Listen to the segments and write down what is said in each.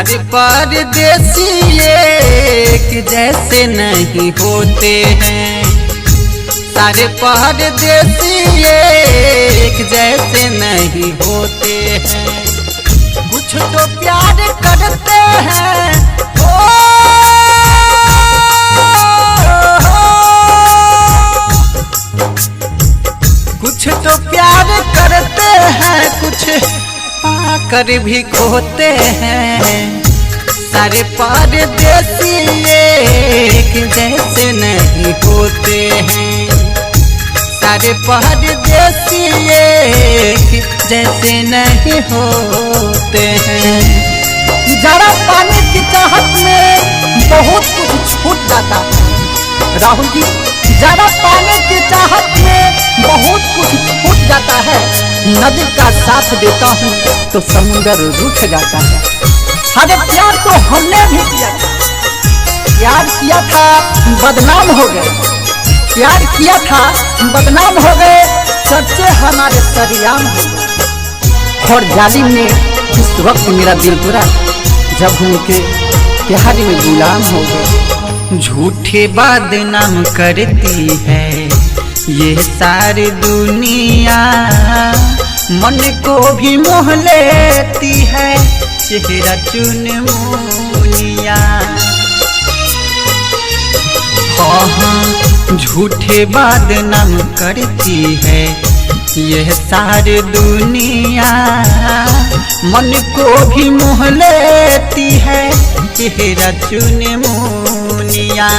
सारे परदेसी एक जैसे नहीं होते हैं, सारे परदेसी एक जैसे नहीं होते हैं। कुछ तो प्यार करते हैं कुछ तो प्यार करते हैं, कुछ पाकर भी खोते हैं। सारे परदेसी एक जैसे नहीं होते हैं, सारे परदेसी एक जैसे नहीं होते हैं। जरा पाने की चाहत में बहुत कुछ छूट जाता है राहुल जी, जरा पाने की चाहत में बहुत कुछ छूट जाता है। नदी का साथ देता हूँ तो समुंदर रूठ जाता है। अरे प्यार तो हमने भी किया था, प्यार किया था बदनाम हो गए, प्यार किया था बदनाम हो गए, सच्चे हमारे सरियाम हो गए। और जालिम ने इस वक्त मेरा दिल बुरा जब उनके प्यार में गुलाम हो गए। झूठे बदनाम करती है ये सारी दुनिया, मन को भी मोह लेती है चेहरा चुनमुनिया। हाँ, झूठे बदनाम करती है यह सारी दुनिया, मन को भी मोह लेती है चेहरा चुनमुनिया।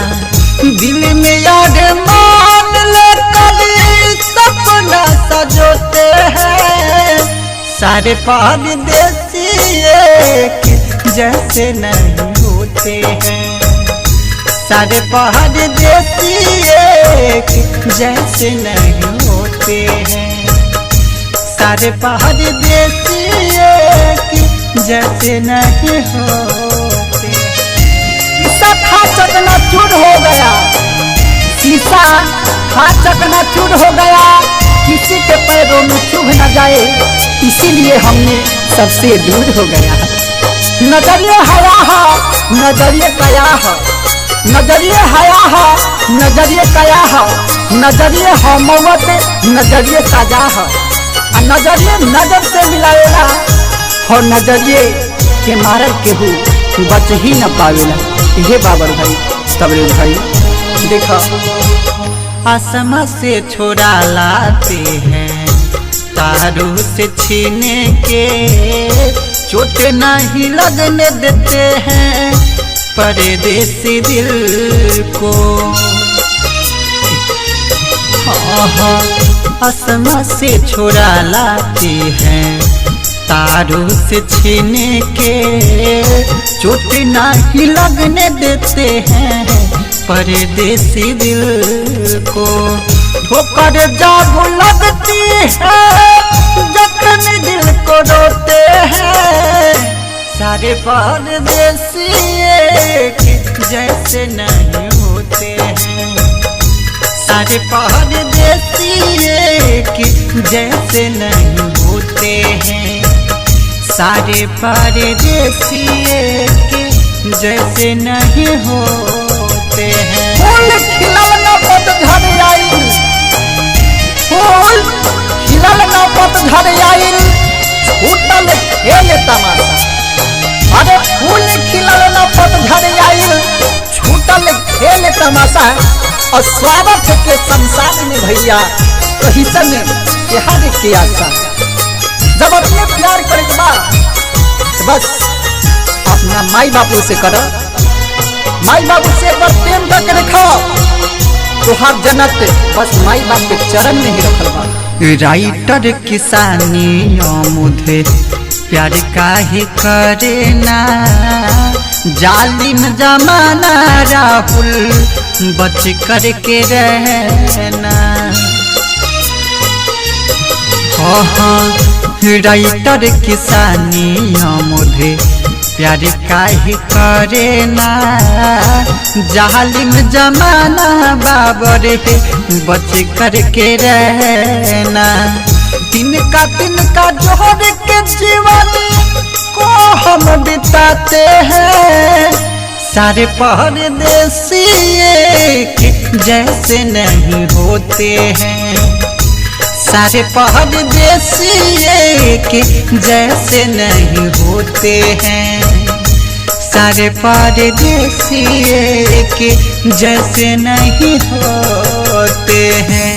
दिल में याद मान लेकर सपना सजोते हैं, सारे परदेसी एक जैसे नहीं होते हैं, सारे परदेसी एक जैसे नहीं होते हैं, सारे परदेसी एक जैसे नहीं होते। शीशा था चकनाचूर हो गया, शीशा था चकनाचूर हो गया, किसी के पैरों में चुभ न जाए इसीलिए हमने सबसे दूर हो गया। नजरिए हया है नजरिए कया है, नजरिए हया है नजरिए कया है, नजरिए हमवत नजरिए सजा है। नजरिए नजर से मिलाएला और नजरिए के मारल केहू बच ही न पावेला। ये बाबर भाई तबरेज भाई देखा, आसमां से छोड़ा लाते हैं तारों से छीने के, चोट नहीं लगने देते हैं परदेसी दिल को। आसमां से छोड़ा लाते हैं तारों से छीने के, चोट नहीं लगने देते हैं परदेसी दिल को। ठोकर जब लगती है जख्म दिल को रोते हैं, सारे परदेसी एक जैसे नहीं होते हैं, सारे परदेसी एक जैसे नहीं होते हैं, सारे परदेसी एक जैसे नहीं होते हैं। फूल खिलल न पतझड़ आइल, फूल खिलल न पतझड़ आइल, छूटल खेल तमाशा। अरे फूल खिलल न पतझड़ आइल, छूटल खेल तमाशा। और स्वागत के संसार में भैया कहीं समय प्यार के आशा। जब अपने प्यार करे के बाद बस अपना माई बापू से करो, माई बाबू से एक बार प्रेम करके रखो तो हर जन्नत बस माई बाप के चरण में ही रखल बा। राइटर किसानी मुझे प्यार काहे करे ना, जालिम जमाना राहुल बच कर के रहना। राइटर किसानी मुझे प्यार काहे करे ना, जालिम जमाना बाबर बच कर के रहना। तिनका तिनका जोड़ के जीवन को हम बिताते होते हैं, सारे परदेसी एक जैसे नहीं होते हैं, सारे परदेसी एक जैसे नहीं होते हैं, सारे परदेसी एक जैसे नहीं होते हैं।